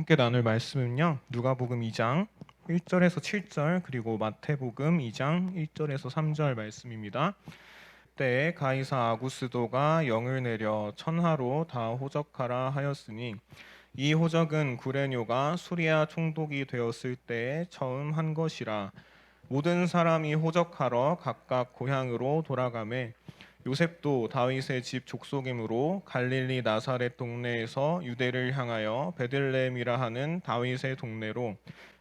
함께 나눌 말씀은요. 누가복음 2장 1절에서 7절 그리고 마태복음 2장 1절에서 3절 말씀입니다. 때에 가이사 아구스도가 영을 내려 천하로 다 호적하라 하였으니 이 호적은 구레뇨가 수리아 총독이 되었을 때에 처음 한 것이라. 모든 사람이 호적하러 각각 고향으로 돌아가매 요셉도 다윗의 집 족속이므로 갈릴리 나사렛 동네에서 유대를 향하여 베들레헴이라 하는 다윗의 동네로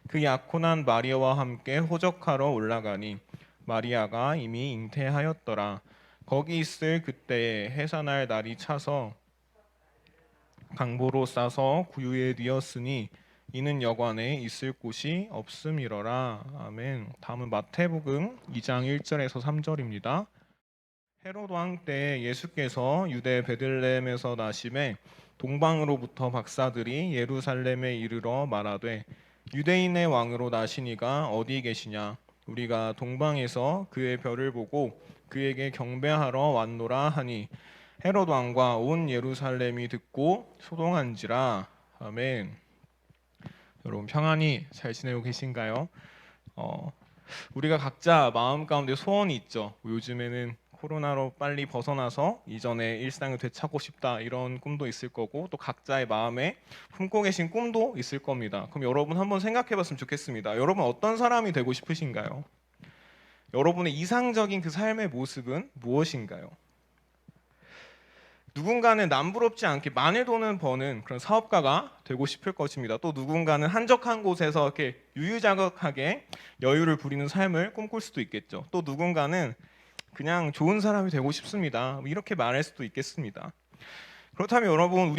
그 약혼한 마리아와 함께 호적하러 올라가니 마리아가 이미 잉태하였더라. 거기 있을 그때에 해산할 날이 차서 강보로 싸서 구유에 뉘었으니 이는 여관에 있을 곳이 없음이러라. 아멘. 다음은 마태복음 2장 1절에서 3절입니다. 헤롯 왕 때 예수께서 유대 베들레헴에서 나심에 동방으로부터 박사들이 예루살렘에 이르러 말하되 유대인의 왕으로 나시니가 어디 계시냐? 우리가 동방에서 그의 별을 보고 그에게 경배하러 왔노라 하니 헤롯 왕과 온 예루살렘이 듣고 소동한지라. 아멘. 여러분 평안히 잘 지내고 계신가요? 우리가 각자 마음 가운데 소원이 있죠. 요즘에는 코로나로 빨리 벗어나서 이전의 일상을 되찾고 싶다 이런 꿈도 있을 거고 또 각자의 마음에 품고 계신 꿈도 있을 겁니다. 그럼 여러분 한번 생각해 봤으면 좋겠습니다. 여러분 어떤 사람이 되고 싶으신가요? 여러분의 이상적인 그 삶의 모습은 무엇인가요? 누군가는 남부럽지 않게 많은 돈을 버는 그런 사업가가 되고 싶을 것입니다. 또 누군가는 한적한 곳에서 이렇게 유유자적하게 여유를 부리는 삶을 꿈꿀 수도 있겠죠. 또 누군가는 그냥 좋은 사람이 되고 싶습니다. 이렇게 말할 수도 있겠습니다. 그렇다면 여러분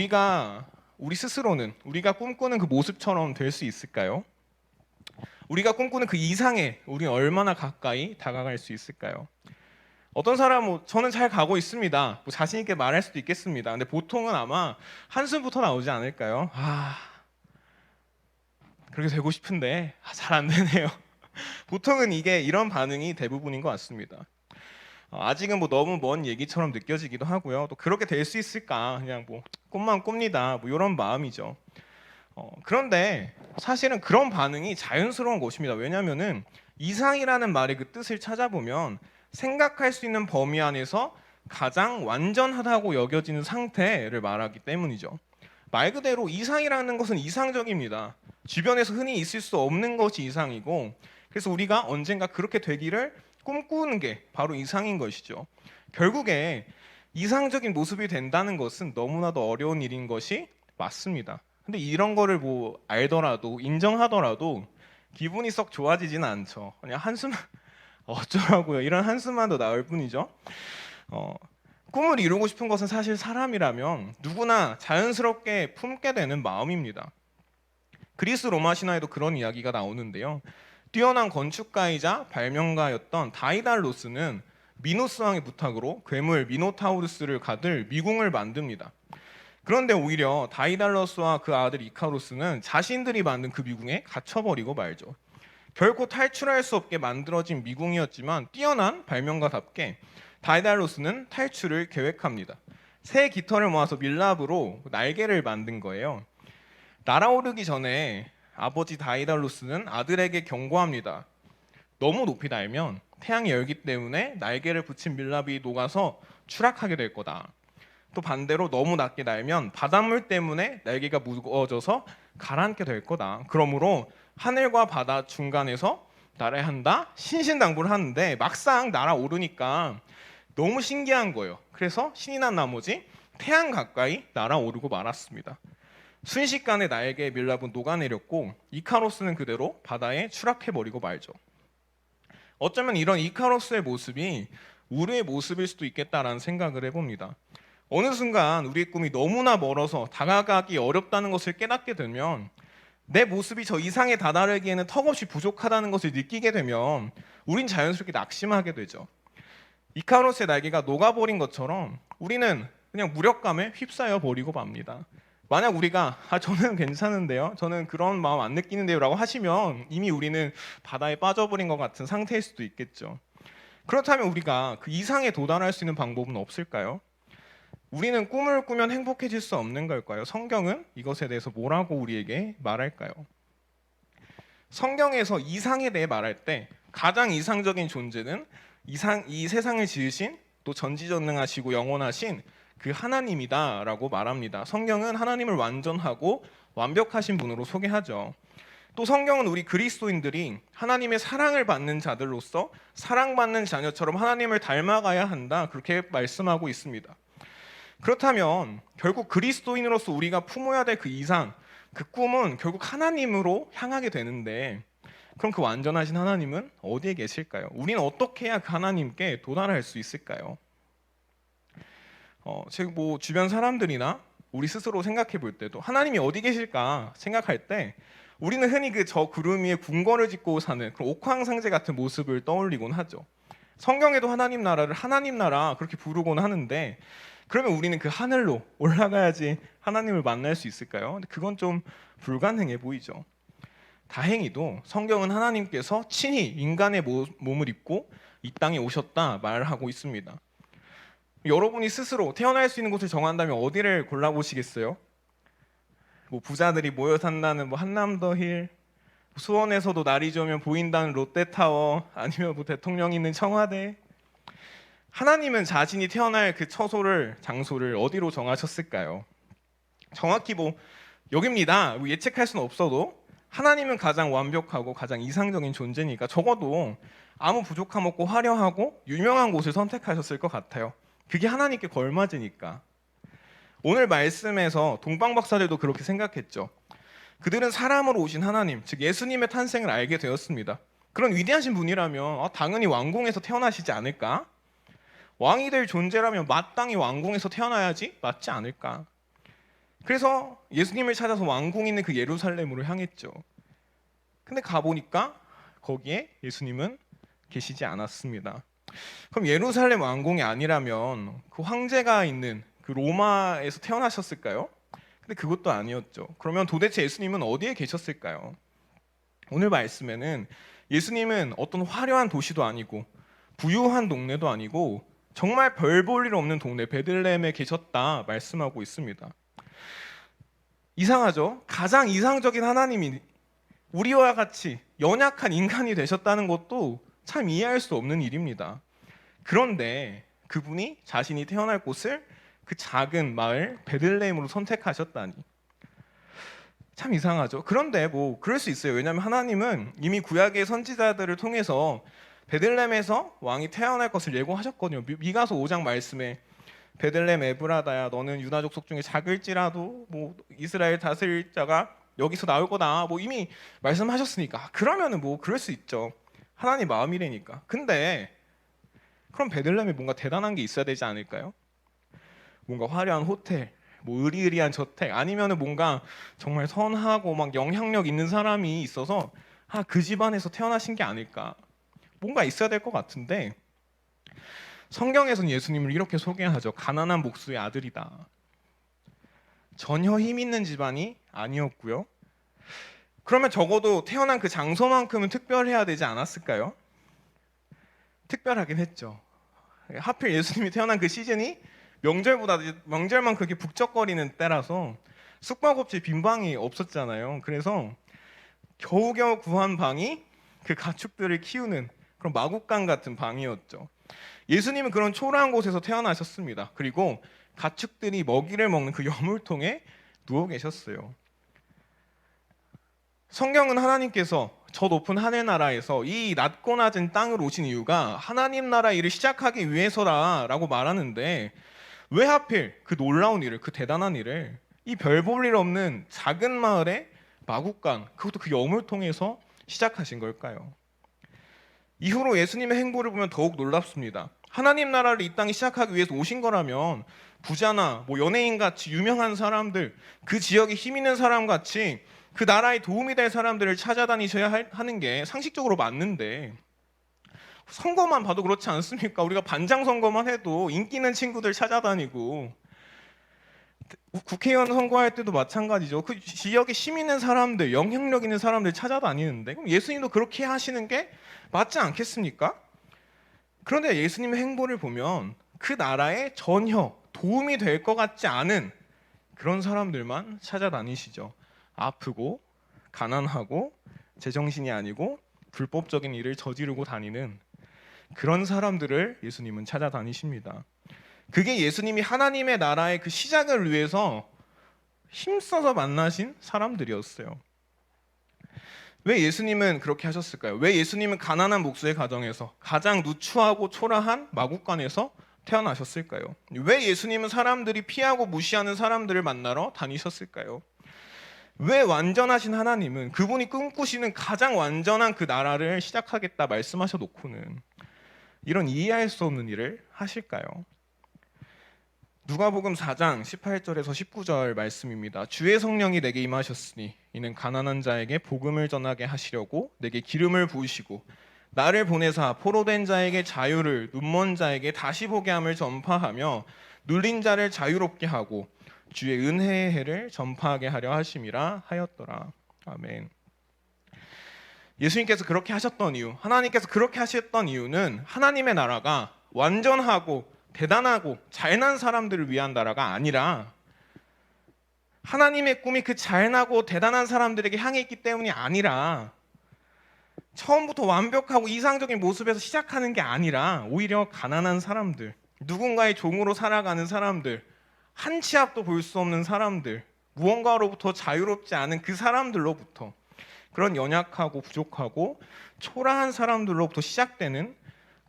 우리 스스로는 우리가 꿈꾸는 그 모습처럼 될 수 있을까요? 우리가 꿈꾸는 그 이상에 우리 얼마나 가까이 다가갈 수 있을까요? 어떤 사람은 저는 잘 가고 있습니다. 자신 있게 말할 수도 있겠습니다. 근데 보통은 아마 한숨부터 나오지 않을까요? 그렇게 되고 싶은데 잘 안 되네요. 보통은 이런 반응이 대부분인 것 같습니다. 아직은 너무 먼 얘기처럼 느껴지기도 하고요. 또 그렇게 될 수 있을까? 그냥 꿈만 꿉니다. 이런 마음이죠. 그런데 사실은 그런 반응이 자연스러운 것입니다. 왜냐하면은 이상이라는 말의 그 뜻을 찾아보면 생각할 수 있는 범위 안에서 가장 완전하다고 여겨지는 상태를 말하기 때문이죠. 말 그대로 이상이라는 것은 이상적입니다. 주변에서 흔히 있을 수 없는 것이 이상이고, 그래서 우리가 언젠가 그렇게 되기를 꿈꾸는 게 바로 이상인 것이죠. 결국에 이상적인 모습이 된다는 것은 너무나도 어려운 일인 것이 맞습니다. 근데 이런 거를 알더라도 인정하더라도 기분이 썩 좋아지지는 않죠. 그냥 한숨 어쩌라고요. 이런 한숨만 더 나을 뿐이죠. 어, 꿈을 이루고 싶은 것은 사실 사람이라면 누구나 자연스럽게 품게 되는 마음입니다. 그리스 로마 신화에도 그런 이야기가 나오는데요. 뛰어난 건축가이자 발명가였던 다이달로스는 미노스 왕의 부탁으로 괴물 미노타우루스를 가둘 미궁을 만듭니다. 그런데 오히려 다이달로스와 그 아들 이카로스는 자신들이 만든 그 미궁에 갇혀버리고 말죠. 결코 탈출할 수 없게 만들어진 미궁이었지만 뛰어난 발명가답게 다이달로스는 탈출을 계획합니다. 새 깃털을 모아서 밀랍으로 날개를 만든 거예요. 날아오르기 전에 아버지 다이달로스는 아들에게 경고합니다. 너무 높이 날면 태양이 열기 때문에 날개를 붙인 밀랍이 녹아서 추락하게 될 거다. 또 반대로 너무 낮게 날면 바닷물 때문에 날개가 무거워져서 가라앉게 될 거다. 그러므로 하늘과 바다 중간에서 날아야 한다. 신신당부를 하는데 막상 날아오르니까 너무 신기한 거예요. 그래서 신이 난 나머지 태양 가까이 날아오르고 말았습니다. 순식간에 날개의 밀랍은 녹아내렸고 이카로스는 그대로 바다에 추락해버리고 말죠. 어쩌면 이런 이카로스의 모습이 우리의 모습일 수도 있겠다라는 생각을 해봅니다. 어느 순간 우리의 꿈이 너무나 멀어서 다가가기 어렵다는 것을 깨닫게 되면 내 모습이 저 이상에 다다르기에는 턱없이 부족하다는 것을 느끼게 되면 우린 자연스럽게 낙심하게 되죠. 이카로스의 날개가 녹아버린 것처럼 우리는 그냥 무력감에 휩싸여 버리고 맙니다. 만약 우리가 저는 괜찮은데요, 저는 그런 마음 안 느끼는데요 라고 하시면 이미 우리는 바다에 빠져버린 것 같은 상태일 수도 있겠죠. 그렇다면 우리가 그 이상에 도달할 수 있는 방법은 없을까요? 우리는 꿈을 꾸면 행복해질 수 없는 걸까요? 성경은 이것에 대해서 뭐라고 우리에게 말할까요? 성경에서 이상에 대해 말할 때 가장 이상적인 존재는 이 세상을 지으신 또 전지전능하시고 영원하신 그 하나님이다라고 말합니다. 성경은 하나님을 완전하고 완벽하신 분으로 소개하죠. 또 성경은 우리 그리스도인들이 하나님의 사랑을 받는 자들로서 사랑받는 자녀처럼 하나님을 닮아가야 한다, 그렇게 말씀하고 있습니다. 그렇다면 결국 그리스도인으로서 우리가 품어야 될 그 이상, 그 꿈은 결국 하나님으로 향하게 되는데, 그럼 그 완전하신 하나님은 어디에 계실까요? 우리는 어떻게 해야 그 하나님께 도달할 수 있을까요? 제가 뭐 주변 사람들이나 우리 스스로 생각해 볼 때도 하나님이 어디 계실까 생각할 때 우리는 흔히 그 저 구름 위에 궁궐을 짓고 사는 그런 옥황상제 같은 모습을 떠올리곤 하죠. 성경에도 하나님 나라를 하나님 나라 그렇게 부르곤 하는데, 그러면 우리는 그 하늘로 올라가야지 하나님을 만날 수 있을까요? 근데 그건 좀 불가능해 보이죠. 다행히도 성경은 하나님께서 친히 인간의 몸을 입고 이 땅에 오셨다 말하고 있습니다. 여러분이 스스로 태어날 수 있는 곳을 정한다면 어디를 골라보시겠어요? 뭐 부자들이 모여 산다는 뭐 한남더힐, 수원에서도 날이 좋으면 보인다는 롯데타워, 아니면 뭐 대통령이 있는 청와대. 하나님은 자신이 태어날 그 처소를, 장소를 어디로 정하셨을까요? 정확히 뭐 여기입니다, 뭐 예측할 수는 없어도 하나님은 가장 완벽하고 가장 이상적인 존재니까 적어도 아무 부족함 없고 화려하고 유명한 곳을 선택하셨을 것 같아요. 그게 하나님께 걸맞으니까. 오늘 말씀에서 동방박사들도 그렇게 생각했죠. 그들은 사람으로 오신 하나님, 즉 예수님의 탄생을 알게 되었습니다. 그런 위대하신 분이라면 당연히 왕궁에서 태어나시지 않을까? 왕이 될 존재라면 마땅히 왕궁에서 태어나야지 맞지 않을까? 그래서 예수님을 찾아서 왕궁 있는 그 예루살렘으로 향했죠. 근데 가보니까 거기에 예수님은 계시지 않았습니다. 그럼 예루살렘 왕궁이 아니라면 그 황제가 있는 그 로마에서 태어나셨을까요? 근데 그것도 아니었죠. 그러면 도대체 예수님은 어디에 계셨을까요? 오늘 말씀에는 예수님은 어떤 화려한 도시도 아니고 부유한 동네도 아니고 정말 별 볼 일 없는 동네 베들레헴에 계셨다 말씀하고 있습니다. 이상하죠? 가장 이상적인 하나님이 우리와 같이 연약한 인간이 되셨다는 것도 참 이해할 수 없는 일입니다. 그런데 그분이 자신이 태어날 곳을 그 작은 마을 베들레헴으로 선택하셨다니 참 이상하죠. 그런데 뭐 그럴 수 있어요. 왜냐하면 하나님은 이미 구약의 선지자들을 통해서 베들레헴에서 왕이 태어날 것을 예고하셨거든요. 미가서 5장 말씀에 베들레헴 에브라다야, 너는 유다족 속 중에 작을지라도 뭐 이스라엘 다스릴 자가 여기서 나올 거다, 뭐 이미 말씀하셨으니까 그러면은 뭐 그럴 수 있죠. 하나님 마음이래니까. 근데 그럼 베들레헴에 뭔가 대단한 게 있어야 되지 않을까요? 뭔가 화려한 호텔, 뭐 의리의리한 저택, 아니면은 뭔가 정말 선하고 막 영향력 있는 사람이 있어서 그 집안에서 태어나신 게 아닐까? 뭔가 있어야 될 것 같은데 성경에서는 예수님을 이렇게 소개하죠. 가난한 목수의 아들이다. 전혀 힘 있는 집안이 아니었고요. 그러면 적어도 태어난 그 장소만큼은 특별해야 되지 않았을까요? 특별하긴 했죠. 하필 예수님이 태어난 그 시즌이 명절만 그렇게 북적거리는 때라서 숙박업체 빈 방이 없었잖아요. 그래서 겨우겨우 구한 방이 그 가축들을 키우는 그런 마구간 같은 방이었죠. 예수님은 그런 초라한 곳에서 태어나셨습니다. 그리고 가축들이 먹이를 먹는 그 여물통에 누워 계셨어요. 성경은 하나님께서 저 높은 하늘나라에서 이 낮고 낮은 땅으로 오신 이유가 하나님 나라 일을 시작하기 위해서라라고 말하는데, 왜 하필 그 놀라운 일을, 그 대단한 일을 이 별 볼 일 없는 작은 마을의 마구간, 그것도 그 여물통에서 시작하신 걸까요? 이후로 예수님의 행보를 보면 더욱 놀랍습니다. 하나님 나라를 이 땅에 시작하기 위해서 오신 거라면 부자나 뭐 연예인 같이 유명한 사람들, 그 지역에 힘 있는 사람 같이 그 나라에 도움이 될 사람들을 찾아다니셔야 하는 게 상식적으로 맞는데, 선거만 봐도 그렇지 않습니까? 우리가 반장 선거만 해도 인기 있는 친구들 찾아다니고, 국회의원 선거할 때도 마찬가지죠. 그 지역에 힘 있는 사람들, 영향력 있는 사람들 찾아다니는데, 그럼 예수님도 그렇게 하시는 게 맞지 않겠습니까? 그런데 예수님의 행보를 보면 그 나라에 전혀 도움이 될 것 같지 않은 그런 사람들만 찾아다니시죠. 아프고 가난하고 제정신이 아니고 불법적인 일을 저지르고 다니는 그런 사람들을 예수님은 찾아다니십니다. 그게 예수님이 하나님의 나라의 그 시작을 위해서 힘써서 만나신 사람들이었어요. 왜 예수님은 그렇게 하셨을까요? 왜 예수님은 가난한 목수의 가정에서 가장 누추하고 초라한 마구간에서 태어나셨을까요? 왜 예수님은 사람들이 피하고 무시하는 사람들을 만나러 다니셨을까요? 왜 완전하신 하나님은 그분이 꿈꾸시는 가장 완전한 그 나라를 시작하겠다 말씀하셔 놓고는 이런 이해할 수 없는 일을 하실까요? 누가복음 4장 18절에서 19절 말씀입니다. 주의 성령이 내게 임하셨으니 이는 가난한 자에게 복음을 전하게 하시려고 내게 기름을 부으시고 나를 보내사 포로된 자에게 자유를 눈먼 자에게 다시 보게 함을 전파하며 눌린 자를 자유롭게 하고 주의 은혜의 해를 전파하게 하려 하심이라 하였더라. 아멘. 예수님께서 그렇게 하셨던 이유, 하나님께서 그렇게 하셨던 이유는 하나님의 나라가 완전하고 대단하고 잘난 사람들을 위한 나라가 아니라 하나님의 꿈이 그 잘나고 대단한 사람들에게 향해 있기 때문이 아니라 처음부터 완벽하고 이상적인 모습에서 시작하는 게 아니라 오히려 가난한 사람들, 누군가의 종으로 살아가는 사람들, 한 치 앞도 볼 수 없는 사람들, 무언가로부터 자유롭지 않은 그 사람들로부터 그런 연약하고 부족하고 초라한 사람들로부터 시작되는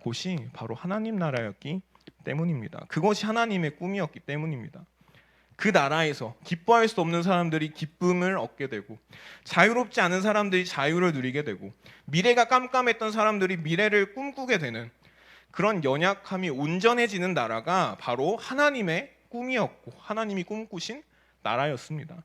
곳이 바로 하나님 나라였기 때문입니다. 그것이 하나님의 꿈이었기 때문입니다. 그 나라에서 기뻐할 수 없는 사람들이 기쁨을 얻게 되고 자유롭지 않은 사람들이 자유를 누리게 되고 미래가 깜깜했던 사람들이 미래를 꿈꾸게 되는 그런 연약함이 온전해지는 나라가 바로 하나님의 꿈이었고 하나님이 꿈꾸신 나라였습니다.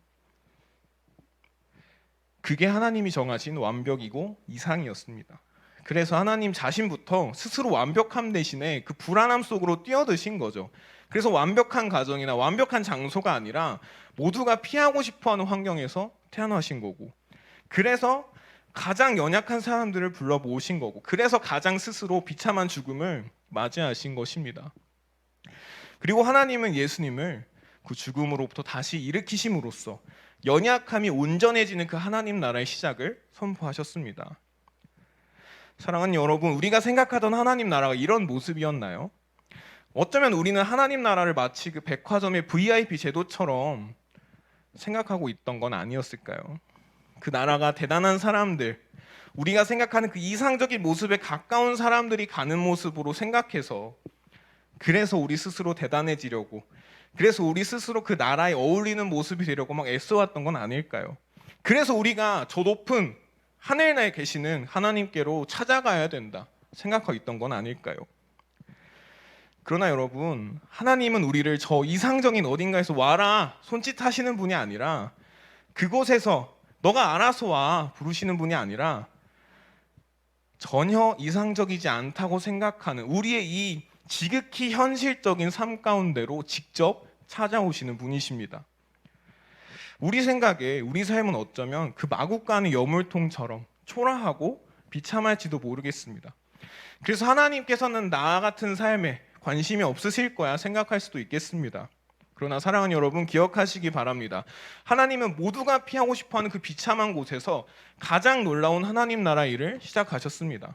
그게 하나님이 정하신 완벽이고 이상이었습니다. 그래서 하나님 자신부터 스스로 완벽함 대신에 그 불안함 속으로 뛰어드신 거죠. 그래서 완벽한 가정이나 완벽한 장소가 아니라 모두가 피하고 싶어하는 환경에서 태어나신 거고, 그래서 가장 연약한 사람들을 불러 모으신 거고, 그래서 가장 스스로 비참한 죽음을 맞이하신 것입니다. 그리고 하나님은 예수님을 그 죽음으로부터 다시 일으키심으로써 연약함이 온전해지는 그 하나님 나라의 시작을 선포하셨습니다. 사랑하는 여러분, 우리가 생각하던 하나님 나라가 이런 모습이었나요? 어쩌면 우리는 하나님 나라를 마치 그 백화점의 VIP 제도처럼 생각하고 있던 건 아니었을까요? 그 나라가 대단한 사람들, 우리가 생각하는 그 이상적인 모습에 가까운 사람들이 가는 모습으로 생각해서 그래서 우리 스스로 대단해지려고, 그래서 우리 스스로 그 나라에 어울리는 모습이 되려고 막 애써왔던 건 아닐까요? 그래서 우리가 저 높은 하늘나에 계시는 하나님께로 찾아가야 된다 생각하고 있던 건 아닐까요? 그러나 여러분, 하나님은 우리를 저 이상적인 어딘가에서 와라 손짓하시는 분이 아니라 그곳에서 너가 알아서 와 부르시는 분이 아니라 전혀 이상적이지 않다고 생각하는 우리의 이 지극히 현실적인 삶 가운데로 직접 찾아오시는 분이십니다. 우리 생각에 우리 삶은 어쩌면 그 마구간의 여물통처럼 초라하고 비참할지도 모르겠습니다. 그래서 하나님께서는 나 같은 삶에 관심이 없으실 거야 생각할 수도 있겠습니다. 그러나 사랑하는 여러분, 기억하시기 바랍니다. 하나님은 모두가 피하고 싶어하는 그 비참한 곳에서 가장 놀라운 하나님 나라 일을 시작하셨습니다.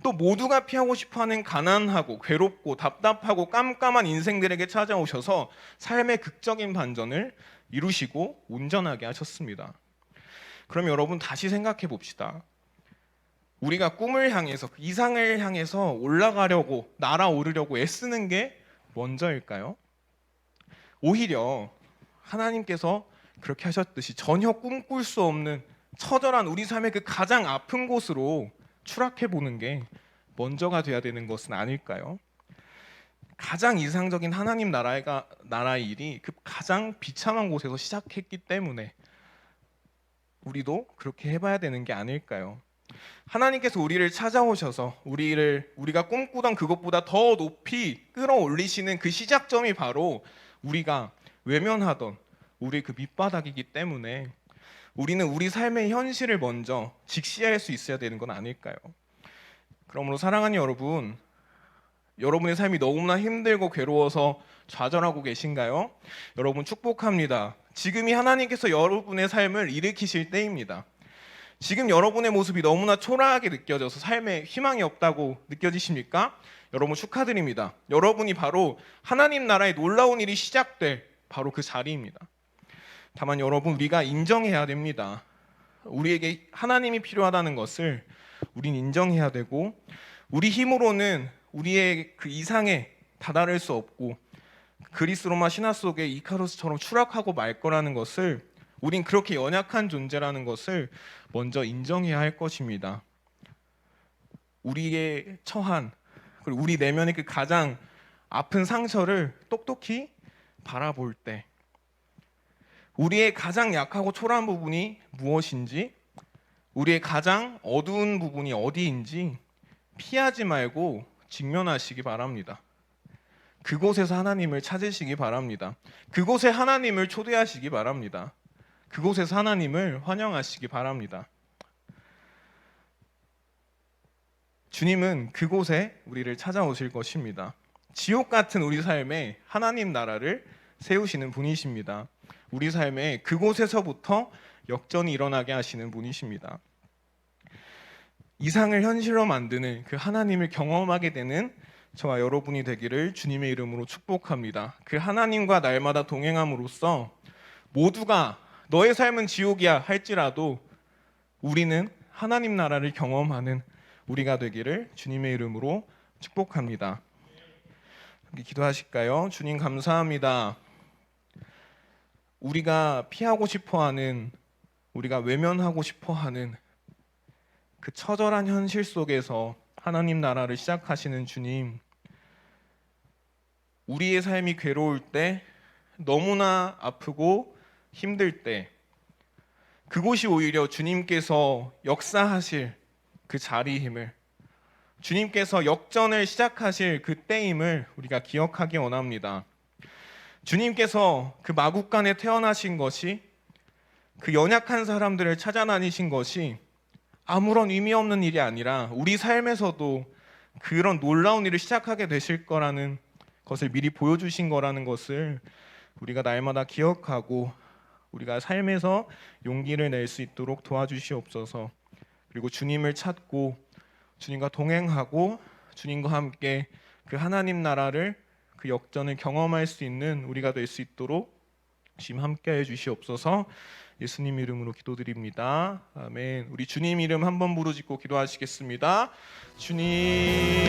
또 모두가 피하고 싶어하는 가난하고 괴롭고 답답하고 깜깜한 인생들에게 찾아오셔서 삶의 극적인 반전을 이루시고 온전하게 하셨습니다. 그럼 여러분, 다시 생각해 봅시다. 우리가 꿈을 향해서, 그 이상을 향해서 올라가려고, 날아오르려고 애쓰는 게 먼저일까요? 오히려 하나님께서 그렇게 하셨듯이 전혀 꿈꿀 수 없는 처절한 우리 삶의 그 가장 아픈 곳으로 추락해 보는 게 먼저가 돼야 되는 것은 아닐까요? 가장 이상적인 하나님 나라의 일이 그 가장 비참한 곳에서 시작했기 때문에 우리도 그렇게 해봐야 되는 게 아닐까요? 하나님께서 우리를 찾아오셔서 우리가 꿈꾸던 그것보다 더 높이 끌어올리시는 그 시작점이 바로 우리가 외면하던 우리 그 밑바닥이기 때문에 우리는 우리 삶의 현실을 먼저 직시할 수 있어야 되는 건 아닐까요? 그러므로 사랑하는 여러분, 여러분의 삶이 너무나 힘들고 괴로워서 좌절하고 계신가요? 여러분 축복합니다. 지금이 하나님께서 여러분의 삶을 일으키실 때입니다. 지금 여러분의 모습이 너무나 초라하게 느껴져서 삶에 희망이 없다고 느껴지십니까? 여러분 축하드립니다. 여러분이 바로 하나님 나라의 놀라운 일이 시작될 바로 그 자리입니다. 다만 여러분, 우리가 인정해야 됩니다. 우리에게 하나님이 필요하다는 것을 우린 인정해야 되고, 우리 힘으로는 우리의 그 이상에 다다를 수 없고, 그리스 로마 신화 속의 이카루스처럼 추락하고 말 거라는 것을, 우린 그렇게 연약한 존재라는 것을 먼저 인정해야 할 것입니다. 우리의 처한, 그리고 우리 내면의 그 가장 아픈 상처를 똑똑히 바라볼 때, 우리의 가장 약하고 초라한 부분이 무엇인지, 우리의 가장 어두운 부분이 어디인지 피하지 말고 직면하시기 바랍니다. 그곳에서 하나님을 찾으시기 바랍니다. 그곳에 하나님을 초대하시기 바랍니다. 그곳에서 하나님을 환영하시기 바랍니다. 주님은 그곳에 우리를 찾아오실 것입니다. 지옥 같은 우리 삶에 하나님 나라를 세우시는 분이십니다. 우리 삶에 그곳에서부터 역전이 일어나게 하시는 분이십니다. 이상을 현실로 만드는 그 하나님을 경험하게 되는 저와 여러분이 되기를 주님의 이름으로 축복합니다. 그 하나님과 날마다 동행함으로써 모두가 너의 삶은 지옥이야 할지라도 우리는 하나님 나라를 경험하는 우리가 되기를 주님의 이름으로 축복합니다. 기도하실까요? 주님 감사합니다. 우리가 피하고 싶어하는, 우리가 외면하고 싶어하는 그 처절한 현실 속에서 하나님 나라를 시작하시는 주님, 우리의 삶이 괴로울 때, 너무나 아프고 힘들 때, 그곳이 오히려 주님께서 역사하실 그 자리임을, 주님께서 역전을 시작하실 그 때임을 우리가 기억하기 원합니다. 주님께서 그 마국간에 태어나신 것이, 그 연약한 사람들을 찾아다니신 것이 아무런 의미 없는 일이 아니라 우리 삶에서도 그런 놀라운 일을 시작하게 되실 거라는 것을 미리 보여주신 거라는 것을 우리가 날마다 기억하고 우리가 삶에서 용기를 낼 수 있도록 도와주시옵소서. 그리고 주님을 찾고 주님과 동행하고 주님과 함께 그 하나님 나라를, 그 역전을 경험할 수 있는 우리가 될 수 있도록 주님 함께해 주시옵소서. 예수님 이름으로 기도드립니다. 아멘. 우리 주님 이름 한번 부르짖고 기도하시겠습니다. 주님.